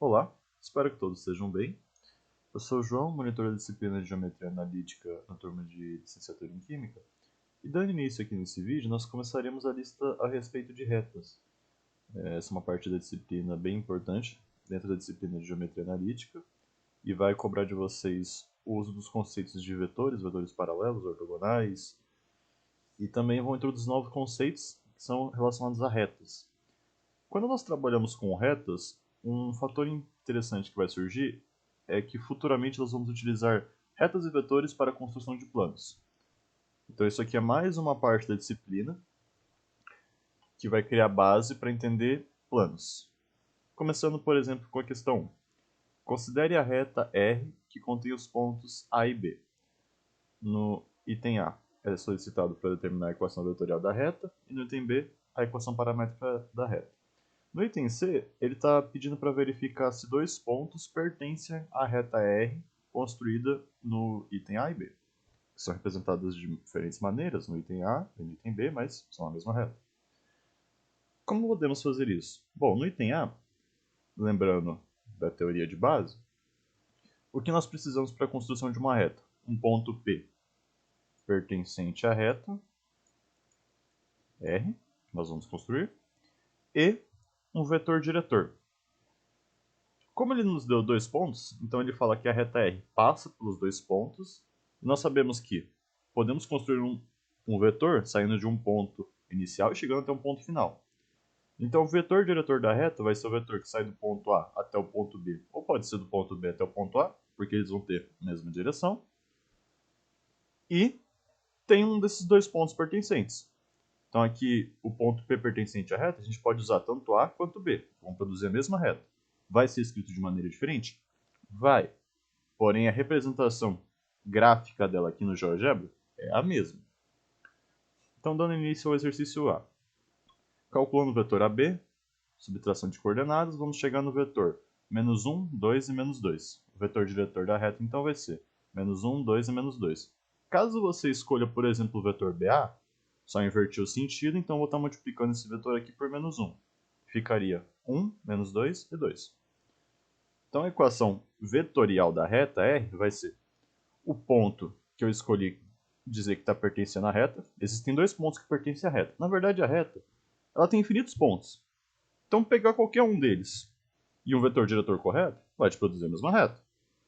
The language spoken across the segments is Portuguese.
Olá, espero que todos estejam bem. Eu sou o João, monitor da disciplina de Geometria Analítica na turma de Licenciatura em Química. E dando início aqui nesse vídeo, nós começaremos a lista a respeito de retas. Essa é uma parte da disciplina bem importante dentro da disciplina de Geometria Analítica e vai cobrar de vocês o uso dos conceitos de vetores, vetores paralelos, ortogonais, e também vão introduzir novos conceitos que são relacionados a retas. Quando nós trabalhamos com retas, um fator interessante que vai surgir é que futuramente nós vamos utilizar retas e vetores para a construção de planos. Então isso aqui é mais uma parte da disciplina que vai criar base para entender planos. Começando, por exemplo, com a questão 1. Considere a reta R que contém os pontos A e B. No item A é solicitado para determinar a equação vetorial da reta e no item B a equação paramétrica da reta. No item C, ele está pedindo para verificar se dois pontos pertencem à reta R construída no item A e B. São representadas de diferentes maneiras no item A e no item B, mas são a mesma reta. Como podemos fazer isso? Bom, no item A, lembrando da teoria de base, o que nós precisamos para a construção de uma reta? Um ponto P pertencente à reta R, que nós vamos construir, e um vetor diretor. Como ele nos deu dois pontos, então ele fala que a reta R passa pelos dois pontos. E nós sabemos que podemos construir um vetor saindo de um ponto inicial e chegando até um ponto final. Então o vetor diretor da reta vai ser o vetor que sai do ponto A até o ponto B, ou pode ser do ponto B até o ponto A, porque eles vão ter a mesma direção. E tem um desses dois pontos pertencentes. Então aqui o ponto P pertencente à reta, a gente pode usar tanto A quanto B, vão produzir a mesma reta. Vai ser escrito de maneira diferente? Vai. Porém, a representação gráfica dela aqui no GeoGebra é a mesma. Então, dando início ao exercício A. Calculando o vetor AB, subtração de coordenadas, vamos chegar no vetor menos 1, 2 e menos 2. O vetor diretor da reta, então, vai ser menos 1, 2 e menos 2. Caso você escolha, por exemplo, o vetor BA, só invertir o sentido, então vou estar multiplicando esse vetor aqui por menos 1. Ficaria 1, menos 2 e 2. Então, a equação vetorial da reta R vai ser o ponto que eu escolhi dizer que está pertencendo à reta. Existem dois pontos que pertencem à reta. Na verdade, a reta ela tem infinitos pontos. Então, pegar qualquer um deles e um vetor diretor correto vai te produzir a mesma reta.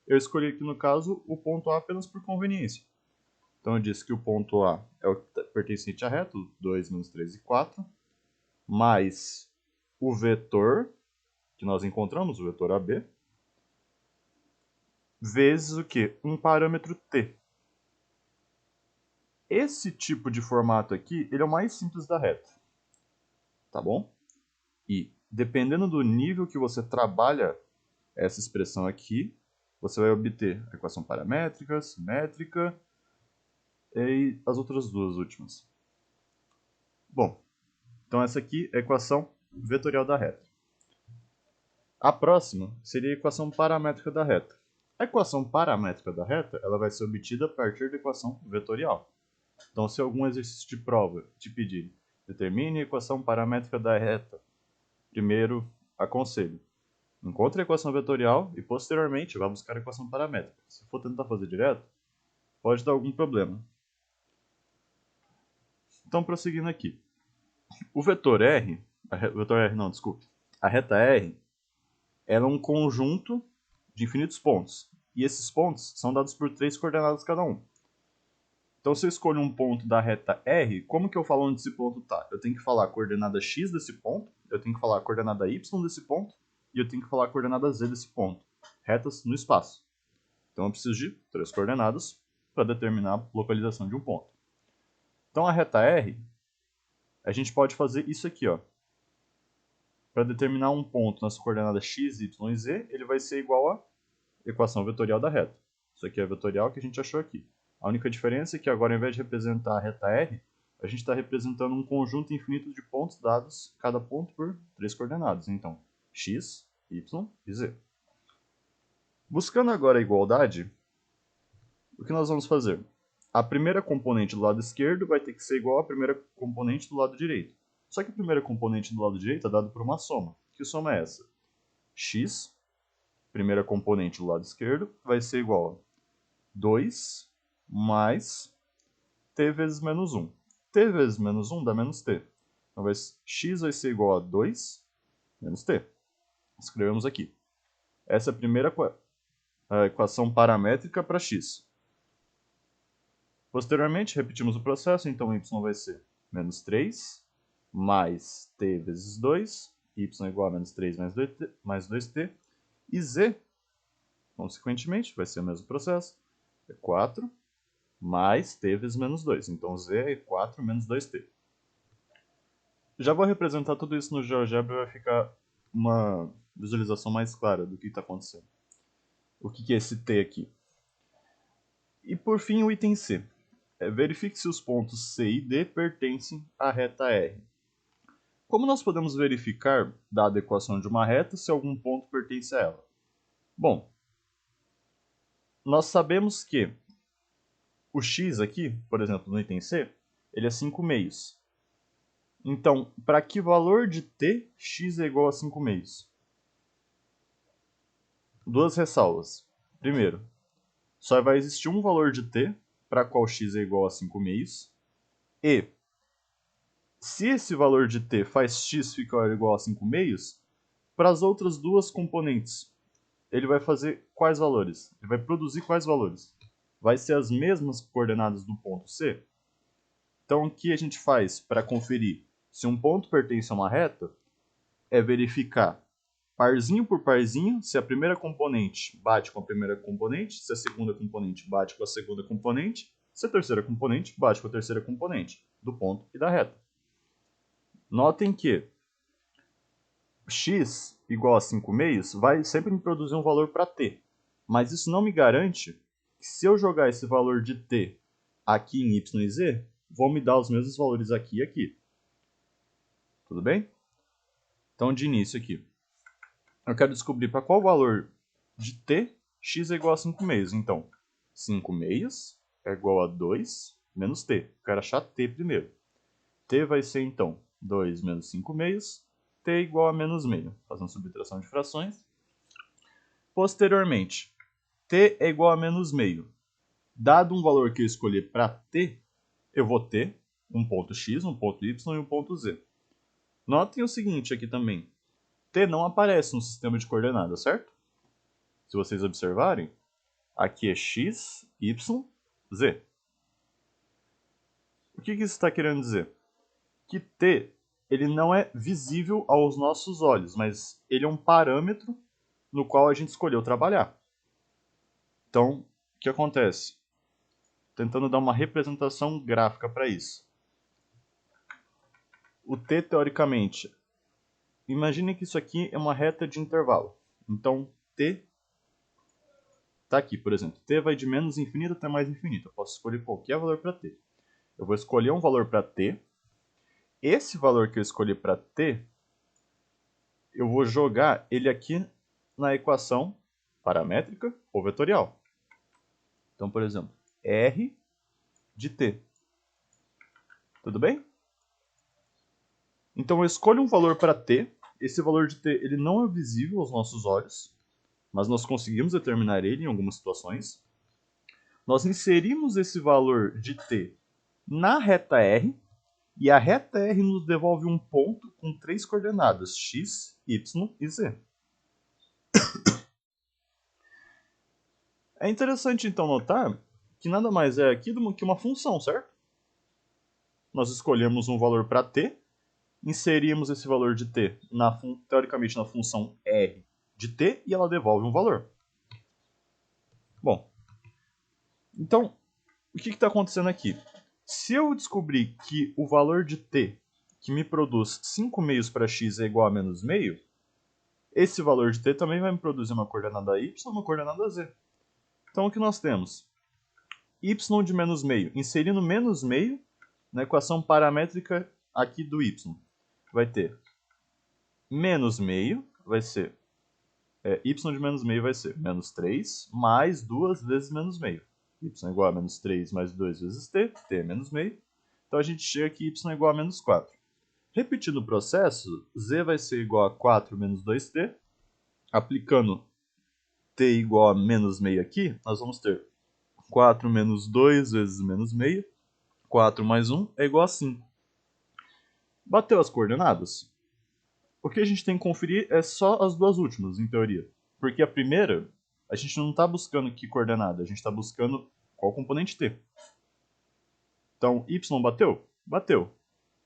Eu escolhi aqui, no caso, o ponto A apenas por conveniência. Então, eu disse que o ponto A é o pertencente à reta, 2, menos 3 e 4, mais o vetor que nós encontramos, o vetor AB, vezes o que? Um parâmetro t. Esse tipo de formato aqui, ele é o mais simples da reta, tá bom? E dependendo do nível que você trabalha essa expressão aqui, você vai obter a equação paramétrica, simétrica e as outras duas últimas. Bom, então essa aqui é a equação vetorial da reta. A próxima seria a equação paramétrica da reta. A equação paramétrica da reta ela vai ser obtida a partir da equação vetorial. Então, se algum exercício de prova te pedir, determine a equação paramétrica da reta, primeiro, aconselho, encontre a equação vetorial e, posteriormente, vá buscar a equação paramétrica. Se for tentar fazer direto, pode dar algum problema. Então, prosseguindo aqui. O vetor R, a reta R, ela é um conjunto de infinitos pontos. E esses pontos são dados por 3 coordenadas cada um. Então, se eu escolho um ponto da reta R, como que eu falo onde esse ponto está? Eu tenho que falar a coordenada x desse ponto, eu tenho que falar a coordenada y desse ponto, e eu tenho que falar a coordenada z desse ponto. Retas no espaço. Então, eu preciso de 3 coordenadas para determinar a localização de um ponto. Então, a reta R, a gente pode fazer isso aqui, ó. Para determinar um ponto nas coordenadas x, y e z, ele vai ser igual à equação vetorial da reta. Isso aqui é a vetorial que a gente achou aqui. A única diferença é que agora, ao invés de representar a reta R, a gente está representando um conjunto infinito de pontos dados, cada ponto por 3 coordenadas. Então, x, y e z. Buscando agora a igualdade, o que nós vamos fazer? A primeira componente do lado esquerdo vai ter que ser igual à primeira componente do lado direito. Só que a primeira componente do lado direito é dada por uma soma. Que soma é essa? X primeira componente do lado esquerdo, vai ser igual a 2 mais t vezes menos 1. T vezes menos 1 dá menos t. Então, x vai ser igual a 2 menos t. Escrevemos aqui. Essa é a primeira equação paramétrica para x. Posteriormente, repetimos o processo, então y vai ser menos 3 mais t vezes 2, y é igual a menos 3 mais 2t, e z, consequentemente, vai ser o mesmo processo, é 4 mais t vezes menos 2. Então, z é 4 menos 2t. Já vou representar tudo isso no GeoGebra e vai ficar uma visualização mais clara do que está acontecendo. O que é esse t aqui? E por fim, o item C. Verifique se os pontos C e D pertencem à reta R. Como nós podemos verificar, dada a equação de uma reta, se algum ponto pertence a ela? Bom, nós sabemos que o x aqui, por exemplo, no item C, ele é 5 meios. Então, para que valor de t, x é igual a 5 meios? Duas ressalvas. Primeiro, só vai existir um valor de t, para qual x é igual a 5 meios. E, se esse valor de t faz x ficar igual a 5 meios, para as outras duas componentes, ele vai fazer quais valores? Ele vai produzir quais valores? Vai ser as mesmas coordenadas do ponto C? Então, o que a gente faz para conferir se um ponto pertence a uma reta é verificar parzinho por parzinho se a primeira componente bate com a primeira componente, se a segunda componente bate com a segunda componente, se a terceira componente bate com a terceira componente do ponto e da reta. Notem que x igual a 5 meios vai sempre me produzir um valor para t, mas isso não me garante que se eu jogar esse valor de t aqui em y e z, vão me dar os mesmos valores aqui e aqui. Tudo bem? Então, de início aqui, eu quero descobrir para qual valor de t x é igual a 5 meios. Então, 5 meios é igual a 2 menos t. Eu quero achar t primeiro. T vai ser, então, 2 menos 5 meios, t é igual a menos meio, fazendo subtração de frações. Posteriormente, t é igual a menos meio. Dado um valor que eu escolher para t, eu vou ter um ponto x, um ponto y e um ponto z. Notem o seguinte aqui também. T não aparece no sistema de coordenadas, certo? Se vocês observarem, aqui é x, y, z. O que isso está querendo dizer? Que t ele não é visível aos nossos olhos, mas ele é um parâmetro no qual a gente escolheu trabalhar. Então, o que acontece? Tentando dar uma representação gráfica para isso. O t, teoricamente, imagine que isso aqui é uma reta de intervalo. Então, t está aqui, por exemplo. T vai de menos infinito até mais infinito. Eu posso escolher qualquer valor para t. Eu vou escolher um valor para t. Esse valor que eu escolhi para t, eu vou jogar ele aqui na equação paramétrica ou vetorial. Então, por exemplo, r de t. Tudo bem? Então, eu escolho um valor para t. Esse valor de t ele não é visível aos nossos olhos, mas nós conseguimos determinar ele em algumas situações. Nós inserimos esse valor de t na reta r, e a reta R nos devolve um ponto com 3 coordenadas, x, y e z. É interessante então notar que nada mais é aqui do que uma função, certo? Nós escolhemos um valor para t, inserimos esse valor de t teoricamente na função r de t e ela devolve um valor. Bom, então o que está acontecendo aqui? Se eu descobrir que o valor de t que me produz 5 meios para x é igual a menos meio, esse valor de t também vai me produzir uma coordenada y e uma coordenada z. Então o que nós temos? Y de menos meio. Inserindo menos meio na equação paramétrica aqui do y. Vai ter menos meio, vai ser y de menos meio vai ser menos 3 mais 2 vezes menos meio. Y é igual a menos 3 mais 2 vezes t, t é menos meio. Então a gente chega aqui y é igual a menos 4. Repetindo o processo, z vai ser igual a 4 menos 2t. Aplicando t igual a menos meio aqui, nós vamos ter 4 menos 2 vezes menos meio. 4 mais 1 é igual a 5. Bateu as coordenadas? O que a gente tem que conferir é só as duas últimas, em teoria. Porque a primeira, a gente não está buscando que coordenada, a gente está buscando qual componente t. Então, y bateu? Bateu.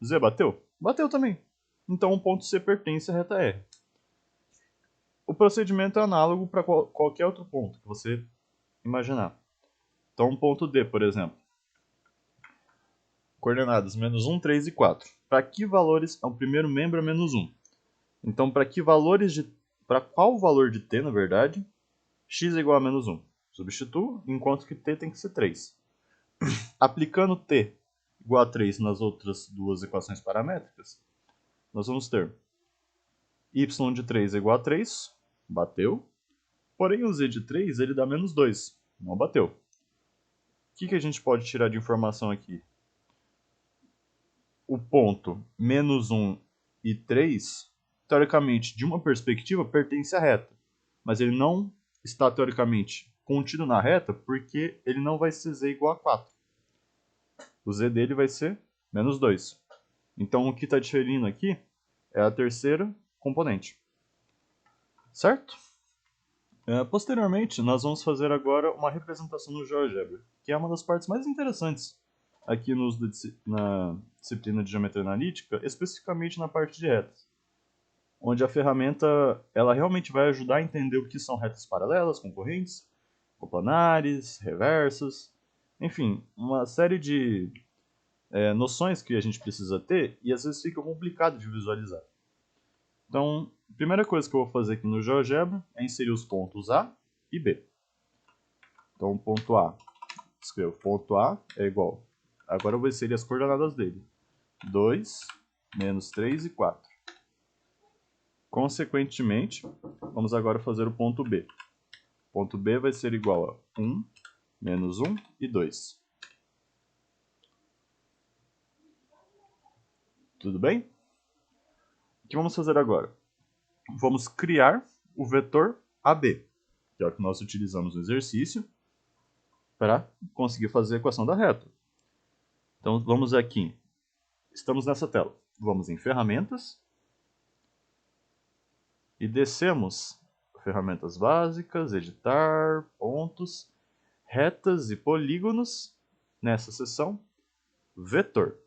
Z bateu? Bateu também. Então, o ponto C pertence à reta R. O procedimento é análogo para qualquer outro ponto que você imaginar. Então, um ponto D, por exemplo. Coordenadas menos 1, 3 e 4. Para que valores o primeiro membro é menos 1? Então, para qual valor de t, na verdade, x é igual a menos 1? Substituo, enquanto que t tem que ser 3. Aplicando t igual a 3 nas outras duas equações paramétricas, nós vamos ter y de 3 é igual a 3, bateu. Porém, o z de 3 ele dá menos 2, não bateu. O que a gente pode tirar de informação aqui? O ponto menos 1 e 3, teoricamente, de uma perspectiva, pertence à reta. Mas ele não está, teoricamente, contido na reta porque ele não vai ser z igual a 4. O z dele vai ser menos 2. Então, o que está diferindo aqui é a terceira componente. Certo? Posteriormente, nós vamos fazer agora uma representação no GeoGebra, que é uma das partes mais interessantes aqui na disciplina de Geometria Analítica, especificamente na parte de retas, onde a ferramenta ela realmente vai ajudar a entender o que são retas paralelas, concorrentes, coplanares, reversas, enfim, uma série de noções que a gente precisa ter e às vezes fica complicado de visualizar. Então, a primeira coisa que eu vou fazer aqui no GeoGebra é inserir os pontos A e B. Então, ponto A, escrevo ponto A é igual. Agora eu vou inserir as coordenadas dele. 2, menos 3 e 4. Consequentemente, vamos agora fazer o ponto B. Ponto B vai ser igual a 1, menos 1 e 2. Tudo bem? O que vamos fazer agora? Vamos criar o vetor AB, que é o que nós utilizamos no exercício, para conseguir fazer a equação da reta. Então, vamos aqui. Estamos nessa tela. Vamos em Ferramentas. E descemos Ferramentas Básicas, Editar, Pontos, Retas e Polígonos. Nessa seção, Vetor.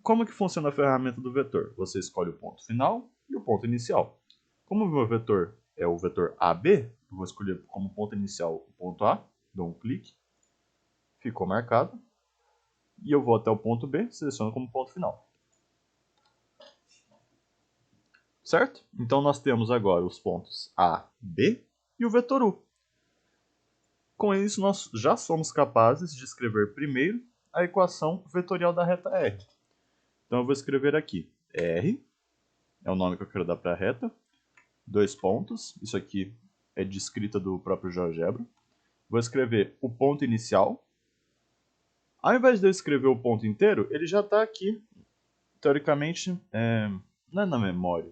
Como que funciona a ferramenta do vetor? Você escolhe o ponto final e o ponto inicial. Como o meu vetor é o vetor AB, eu vou escolher como ponto inicial o ponto A, dou um clique, ficou marcado, e eu vou até o ponto B, seleciono como ponto final. Certo? Então nós temos agora os pontos A, B e o vetor U. Com isso, nós já somos capazes de escrever primeiro a equação vetorial da reta R. Então eu vou escrever aqui R, é o nome que eu quero dar para a reta, 2 pontos, isso aqui é descrita do próprio GeoGebra. Vou escrever o ponto inicial. Ao invés de eu escrever o ponto inteiro, ele já está aqui, teoricamente, não é na memória.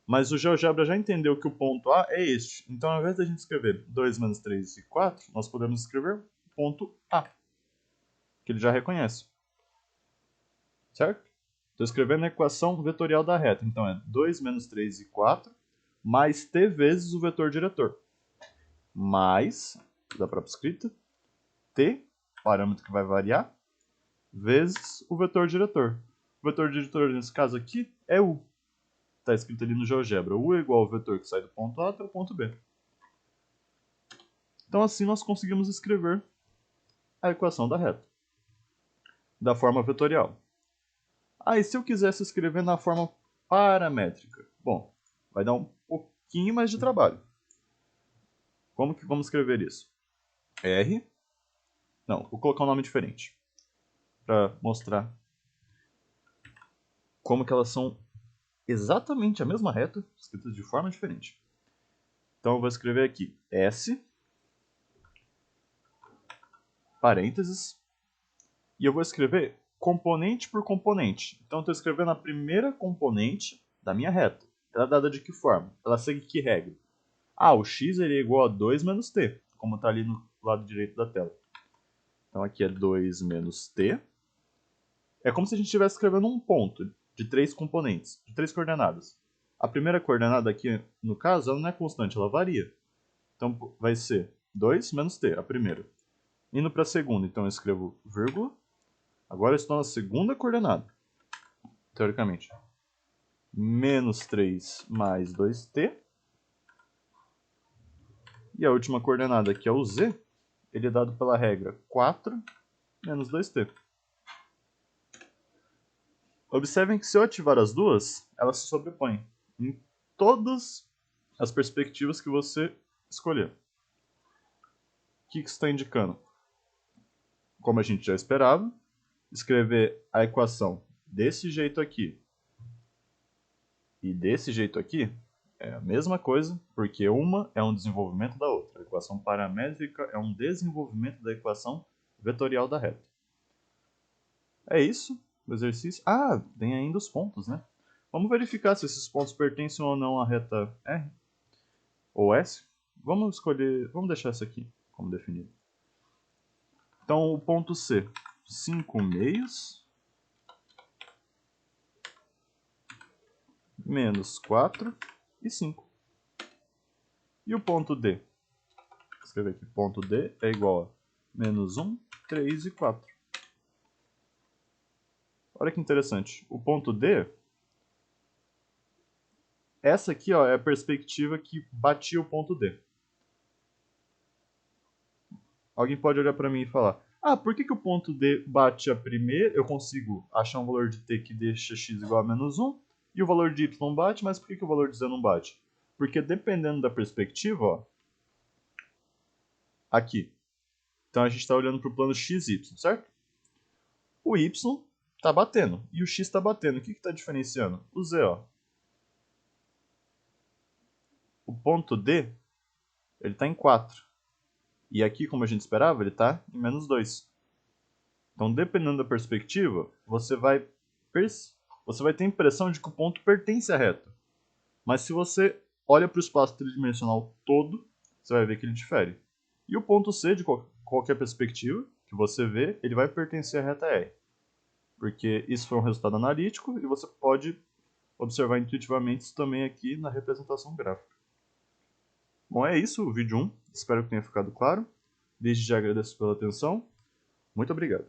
Mas o GeoGebra já entendeu que o ponto A é este. Então, ao invés de a gente escrever 2 menos 3 e 4, nós podemos escrever ponto A, que ele já reconhece. Certo? Estou escrevendo a equação vetorial da reta. Então, é 2 menos 3 e 4, mais t vezes o vetor diretor. Mais, da própria escrita, t, parâmetro que vai variar, vezes o vetor diretor. O vetor diretor, nesse caso aqui, é u. Está escrito ali no GeoGebra. U é igual ao vetor que sai do ponto A até o ponto B. Então, assim, nós conseguimos escrever a equação da reta, da forma vetorial. E se eu quisesse escrever na forma paramétrica? Bom, vai dar um pouquinho mais de trabalho. Como que vamos escrever isso? R. Não, vou colocar um nome diferente, para mostrar como que elas são exatamente a mesma reta, escritas de forma diferente. Então eu vou escrever aqui S, parênteses, e eu vou escrever componente por componente. Então eu estou escrevendo a primeira componente da minha reta. Ela é dada de que forma? Ela segue que regra? Ah, o x ele é igual a 2 menos t, como está ali no lado direito da tela. Então aqui é 2 menos t. É como se a gente estivesse escrevendo um ponto de 3 componentes, de 3 coordenadas. A primeira coordenada aqui, no caso, ela não é constante, ela varia. Então vai ser 2 menos t, a primeira. Indo para a segunda, então eu escrevo vírgula. Agora eu estou na segunda coordenada, teoricamente. Menos 3 mais 2t. E a última coordenada, que é o z, ele é dado pela regra 4 menos 2t. Observem que se eu ativar as duas, elas se sobrepõem em todas as perspectivas que você escolher. O que isso está indicando? Como a gente já esperava, escrever a equação desse jeito aqui e desse jeito aqui é a mesma coisa, porque uma é um desenvolvimento da outra. A equação paramétrica é um desenvolvimento da equação vetorial da reta. É isso, o exercício. Ah, tem ainda os pontos, né? Vamos verificar se esses pontos pertencem ou não à reta R ou S. Vamos escolher, vamos deixar essa aqui como definido. Então, o ponto C, 5 meios menos 4 e 5. E o ponto D? Vou escrever aqui, ponto D é igual a menos 1, 3 e 4. Olha que interessante. O ponto D, essa aqui ó, é a perspectiva que batia o ponto D. Alguém pode olhar para mim e falar, ah, por que o ponto D bate a primeira? Eu consigo achar um valor de t que deixa x igual a menos 1, e o valor de y bate, mas por que o valor de z não bate? Porque dependendo da perspectiva, ó, aqui, então a gente está olhando para o plano XY, certo? O y está batendo e o x está batendo. O que está diferenciando? O z, ó. O ponto D, ele está em 4. E aqui, como a gente esperava, ele está em menos 2. Então, dependendo da perspectiva, você vai ter a impressão de que o ponto pertence à reta. Mas se você olha para o espaço tridimensional todo, você vai ver que ele difere. E o ponto C, de qualquer perspectiva que você vê, ele vai pertencer à reta R. Porque isso foi um resultado analítico e você pode observar intuitivamente isso também aqui na representação gráfica. Bom, é isso o vídeo 1. Espero que tenha ficado claro. Desde já agradeço pela atenção. Muito obrigado.